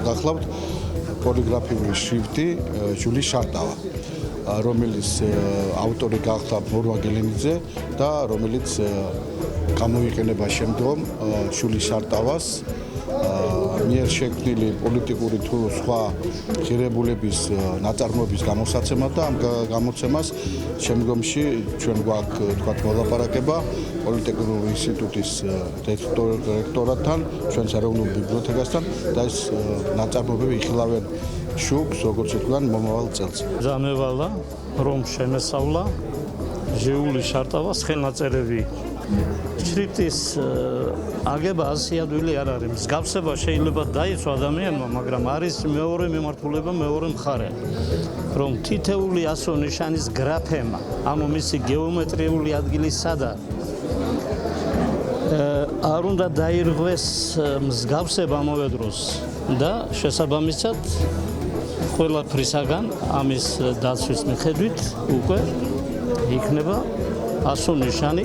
გახლავთ პოლიგრაფიული შრიფტი ჟული შარტავა, რომელიც ავტორი გახდა მორვა გელენიძე და რომელიც გამოიყენება შემდგომ ჟული შარტავას მიერ შექმნილი პოლიტიკური თუ სხვა ღირებულების ნაწარმოების გამოსაცემად და ამ გამოცემას შემდგომში ჩვენ გვაქვს თქვათ მოლაპარაკება პოლიტიკური ინსტიტუტის რექტორატთან, ჩვენს ეროვნულ ბიბლიოთეკასთან და ეს ნაწარმოებები იხილავენ შუქს, როგორც თქვენ, მომავალ წელს. Ზამევალა, რომ შემესავლა ჟიული შარტავას ხელნაწერები. შრიფტის აგება ასე ადვილი არ არის. მსგავსება შეიძლება დაიცვა ადამიანმა, მაგრამ არის მეორე მიმართულება, მეორე მხარე. რომ თითეული ასო-ნიშანის გრაფემა, ანუ მისი გეომეტრიული ადგილი სადა არ უნდა დაირღვეს მსგავსება ამავე დროს და შესაბამისად ყველაფრისაგან ამის დაცვის მიხედვით უკვე იქნება ასო-ნიშანი